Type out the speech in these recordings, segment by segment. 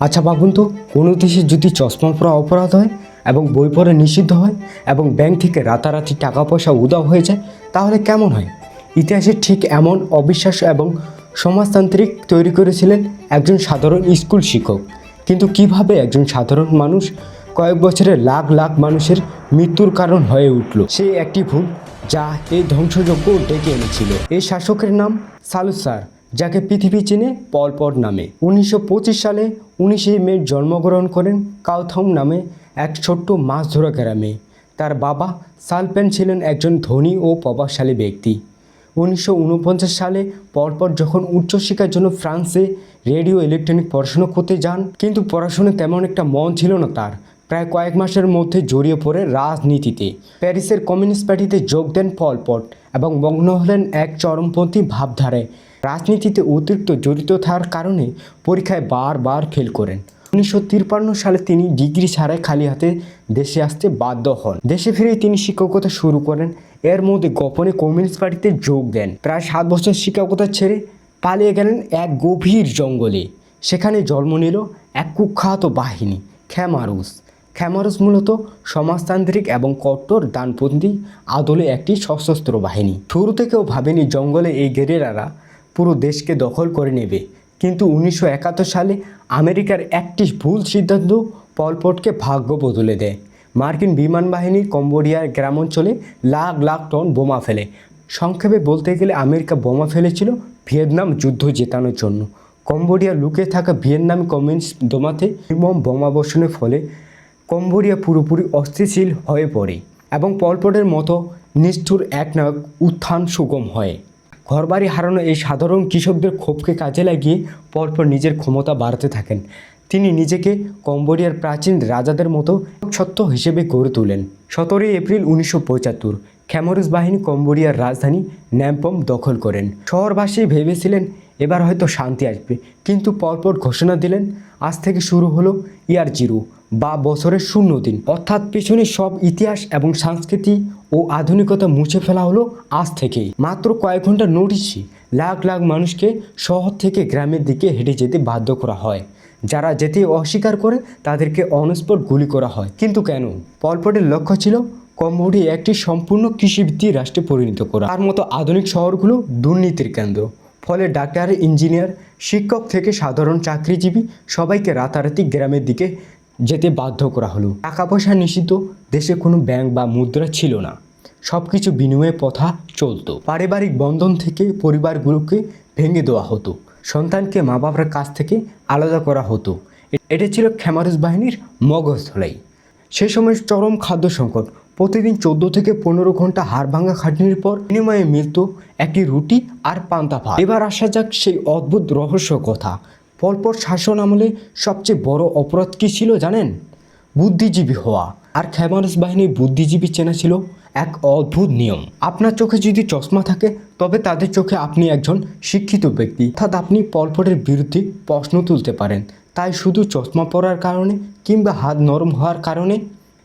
আচ্ছা ভাবুন তো, কোনো দেশে যদি চশমা পরা অপরাধ হয় এবং বই পড়া নিষিদ্ধ হয় এবং ব্যাংক থেকে রাতারাতি টাকা পয়সা উধাও হয়ে যায়, তাহলে কেমন হয়? ইতিহাসে ঠিক এমন অবিশ্বাস্য এবং সমাজতান্ত্রিক তৈরি করেছিলেন একজন সাধারণ স্কুল শিক্ষক। কিন্তু কিভাবে একজন সাধারণ মানুষ কয়েক বছরে লাখ লাখ মানুষের মৃত্যুর কারণ হয়ে উঠল, সেই একটি ভুল যা এই ধ্বংসযজ্ঞ ডেকে এনেছিল। এই শাসকের নাম সালুসার, যাকে পৃথিবী চিনে পল পট নামে। 1925 সালে 19শে মে জন্মগ্রহণ করেন কাওথাম নামে এক ছোট্ট মাছ ধরা গ্রামে। তার বাবা সালপেন ছিলেন একজন ধনী ও প্রভাবশালী ব্যক্তি। 1949 সালে পল পট যখন উচ্চশিক্ষার জন্য ফ্রান্সে রেডিও ইলেকট্রনিক পড়াশোনা করতে যান, কিন্তু পড়াশোনায় তেমন একটা মন ছিল না তার। প্রায় কয়েক মাসের মধ্যে জড়িয়ে পড়ে রাজনীতিতে। প্যারিসের কমিউনিস্ট পার্টিতে যোগ দেন পল পট এবং মগ্ন হলেন এক চরমপন্থী ভাবধারায়। রাজনীতিতে অতিরিক্ত জড়িত থাকার কারণে পরীক্ষায় বারবার ফেল করেন। 1953 সালে তিনি ডিগ্রি ছাড়াই খালি হাতে দেশে আসতে বাধ্য হন। দেশে ফিরেই তিনি শিক্ষকতা শুরু করেন। এর মধ্যে গোপনে কমিউনিস্ট পার্টিতে যোগ দেন। প্রায় 7 বছর শিক্ষকতা ছেড়ে পালিয়ে গেলেন এক গভীর জঙ্গলে। সেখানে জন্ম নিল এক কুখ্যাত বাহিনী, খ্যামারুস। খ্যামারুস মূলত সমাজতান্ত্রিক এবং কট্টর ডানপন্থী আদলে একটি সশস্ত্র বাহিনী। শুরু থেকেও ভাবেনি জঙ্গলে এই গেরিলারা পুরো দেশকে দখল করে নেবে। কিন্তু 1971 সালে আমেরিকার একটি ভুল সিদ্ধান্ত পল পটকে ভাগ্য বদলে দেয়। মার্কিন বিমান বাহিনী কম্বোডিয়ার গ্রামাঞ্চলে লাখ লাখ টন বোমা ফেলে। সংক্ষেপে বলতে গেলে আমেরিকা বোমা ফেলেছিল ভিয়েতনাম যুদ্ধ জেতানোর জন্য। কম্বোডিয়ার লুকিয়ে থাকা ভিয়েতনামি কমিউনিস্ট দমাতে নির্মম বোমাবর্ষণের ফলে কম্বোডিয়া পুরোপুরি অস্থিতিশীল হয়ে পড়ে এবং পল পটের মতো নিষ্ঠুর একনায়ক উত্থান সুগম হয়। ঘরবাড়ি হারানো এই সাধারণ কৃষকদের ক্ষোভকে কাজে লাগিয়ে পল পট নিজের ক্ষমতা বাড়াতে থাকেন। তিনি নিজেকে কম্বোডিয়ার প্রাচীন রাজাদের মতো সত্য হিসেবে গড়ে তোলেন। 17 এপ্রিল 1975 খ্যামারুস বাহিনী কম্বোডিয়ার রাজধানী ন্যামপম দখল করেন। শহরবাসী ভেবেছিলেন এবার হয়তো শান্তি আসবে, কিন্তু পল পট ঘোষণা দিলেন আজ থেকে শুরু হলো ইয়ার জিরো বা বছরের 0 দিন। অর্থাৎ পেছনে সব ইতিহাস এবং সংস্কৃতি ও আধুনিকতা মুছে ফেলা হলো আজ থেকেই। মাত্র কয়েক ঘন্টা নোটিশে লাখ লাখ মানুষকে শহর থেকে গ্রামের দিকে হেঁটে যেতে বাধ্য করা হয়। যারা যেতে অস্বীকার করে তাদেরকে অনস্পট গুলি করা হয়। কিন্তু কেন? পল পটের লক্ষ্য ছিল কম্বোডিয়া একটি সম্পূর্ণ কৃষিভিত্তিক রাষ্ট্রে পরিণত করা। তার মতো আধুনিক শহরগুলো দুর্নীতির কেন্দ্র। ফলে ডাক্তার, ইঞ্জিনিয়ার, শিক্ষক থেকে সাধারণ চাকরিজীবী সবাইকে রাতারাতি গ্রামের দিকে যেতে বাধ্য করা হলো। টাকা পয়সা নিষিদ্ধ, দেশে কোনো ব্যাংক বা মুদ্রা ছিল না। সব কিছু বিনিময়ে প্রথা চলতো। পারিবারিক বন্ধন থেকে পরিবারগুলোকে ভেঙে দেওয়া হতো। সন্তানকে মা বাবার কাছ থেকে আলাদা করা হতো। এটা ছিল খ্যামারুস বাহিনীর মগজ ধলাই। সে সময় চরম খাদ্য সংকট। প্রতিদিন 14 থেকে 15 ঘন্টা হাড়ভাঙা খাটনির পর বিনিময়ে মিলত একটি রুটি আর পান্তা ভাত। এবার আসা যাক সেই অদ্ভুত রহস্য কথা। পল পট শাসন আমলে সবচেয়ে বড় অপরাধ কী ছিল জানেন? বুদ্ধিজীবী হওয়া। আর খ্যামারুস বাহিনীর বুদ্ধিজীবী চেনা ছিল এক অদ্ভুত নিয়ম। আপনার চোখে যদি চশমা থাকে তবে তাদের চোখে আপনি একজন শিক্ষিত ব্যক্তি, অর্থাৎ আপনি পল পটের বিরুদ্ধে প্রশ্ন তুলতে পারেন। তাই শুধু চশমা পরার কারণে কিংবা হাত নরম হওয়ার কারণে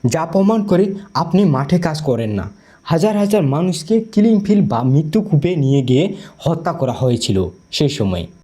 যা প্রমাণ করে আপনি মাঠে কাজ করেন না। হাজার হাজার মানুষকে কিলিং ফিল্ড বা মৃত্যুকূপে নিয়ে গিয়ে হত্যা করা হয়েছিল সেই সময়।